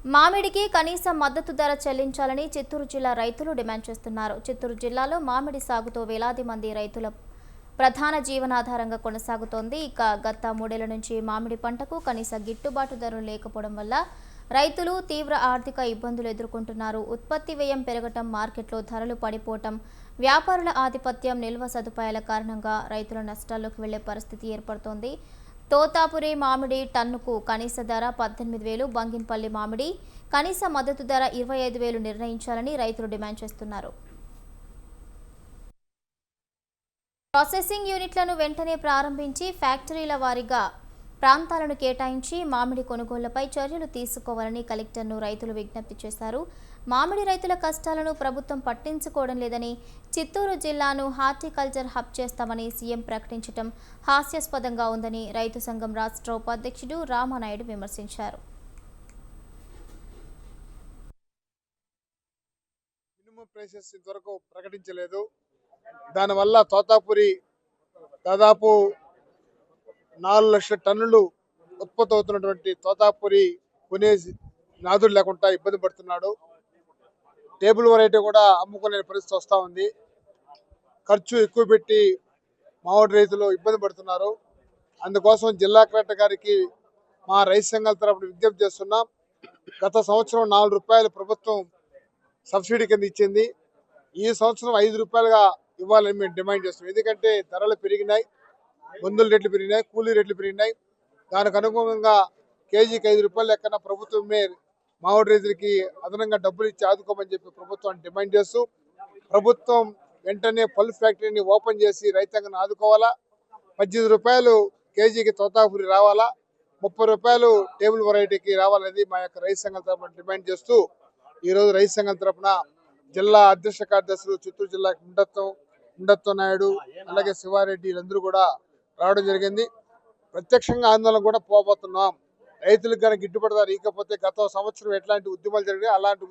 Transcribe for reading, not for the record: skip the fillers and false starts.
మామిడికి కనీస మద్దతు ధర చెల్లించాలని చిత్తూరు జిల్లా రైతులు డిమాండ్ చేస్తున్నారు. చిత్తూరు జిల్లాలో మామిడి సాగుతో వేలాది మంది రైతుల ప్రధాన జీవనాధారంగా కొనసాగుతోంది. ఇక గత 3 ఏళ్ల నుంచి మామిడి పంటకు కనీస గిట్టుబాటు ధరలు లేకపోవడం వల్ల రైతులు తీవ్ర ఆర్థిక ఇబ్బందులు ఎదుర్కొంటున్నారు. ఉత్పత్తి వ్యయం పెరగటం, మార్కెట్లో ధరలు పడిపోవటం, వ్యాపారుల ఆధిపత్యం, నిల్వ సదుపాయాల కారణంగా రైతుల నష్టాల్లోకి వెళ్లే పరిస్థితి ఏర్పడుతోంది. తోతాపురి మామిడి టన్నుకు కనీస ధర 18,000, బంగినపల్లి మామిడి కనీస మద్దతు ధర 25,000 నిర్ణయించాలని రైతులు డిమాండ్ చేస్తున్నారు. ప్రాసెసింగ్ యూనిట్లను వెంటనే ప్రారంభించి ఫ్యాక్టరీల వారీగా ప్రాంతాలను కేటాయించి మామిడి కొనుగోళ్లపై చర్యలు తీసుకోవాలని కలెక్టర్ను రైతులు విజ్ఞప్తి చేశారు. మామిడి రైతుల కష్టాలను ప్రభుత్వం పట్టించుకోవడం లేదని, చిత్తూరు జిల్లాను హార్టికల్చర్ హబ్ చేస్తామని సీఎం ప్రకటించడం హాస్యాస్పదంగా ఉందని రైతు సంఘం రాష్ట్ర ఉపాధ్యక్షుడు రామానాయుడు విమర్శించారు. మినిమం ప్రైసెస్ ఇంతవరకు ప్రకటించలేదు. దానివల్ల తోతాపురి దాదాపు 4 లక్షల టన్నులు ఉత్పత్తి అవుతున్నటువంటి తోతాపురి కొనే నాదుడు లేకుండా ఇబ్బంది పడుతున్నాడు. టేబుల్ వెరైటీ కూడా అమ్ముకునే పరిస్థితి వస్తూ ఉంది. ఖర్చు ఎక్కువ పెట్టి మామిడి రైతులు ఇబ్బంది పడుతున్నారు. అందుకోసం జిల్లా కలెక్టర్ గారికి మా రైతు సంఘాల తరపున విజ్ఞప్తి చేస్తున్నాం. గత సంవత్సరం 4 రూపాయలు ప్రభుత్వం సబ్సిడీ కింద ఇచ్చింది. ఈ సంవత్సరం 5 రూపాయలుగా ఇవ్వాలని మేము డిమాండ్ చేస్తున్నాం. ఎందుకంటే ధరలు పెరిగినాయి, మందుల రేట్లు పెరిగినాయి, కూలీ రేట్లు పెరిగినాయి. దానికి అనుగుణంగా కేజీకి 5 రూపాయలు లెక్కన ప్రభుత్వమే మామిడి రైతులకి అదనంగా డబ్బులు ఇచ్చి ఆదుకోమని చెప్పి ప్రభుత్వాన్ని డిమాండ్ చేస్తూ, ప్రభుత్వం వెంటనే పల్ప్ ఫ్యాక్టరీని ఓపెన్ చేసి రైతాంగాన్ని ఆదుకోవాలా. 18 రూపాయలు కేజీకి తోతాపురి రావాలా, 30 రూపాయలు టేబుల్ వెరైటీకి రావాలనేది మా యొక్క రైతు సంఘాల తరఫున డిమాండ్ చేస్తూ, ఈరోజు రైతు సంఘాల తరఫున జిల్లా అధ్యక్ష కార్యదర్శులు చిత్తూరు జిల్లా ఉండత్తో నాయుడు, అలాగే శివారెడ్డి వీళ్ళందరూ కూడా రావడం జరిగింది. ప్రత్యక్షంగా ఆందోళన కూడా పోబోతున్నాం. రైతులకు కనుక గిట్టుబాటు ధర ఇకపోతే గత సంవత్సరం ఎట్లాంటి ఉద్యమాలు జరిగాయి అలాంటి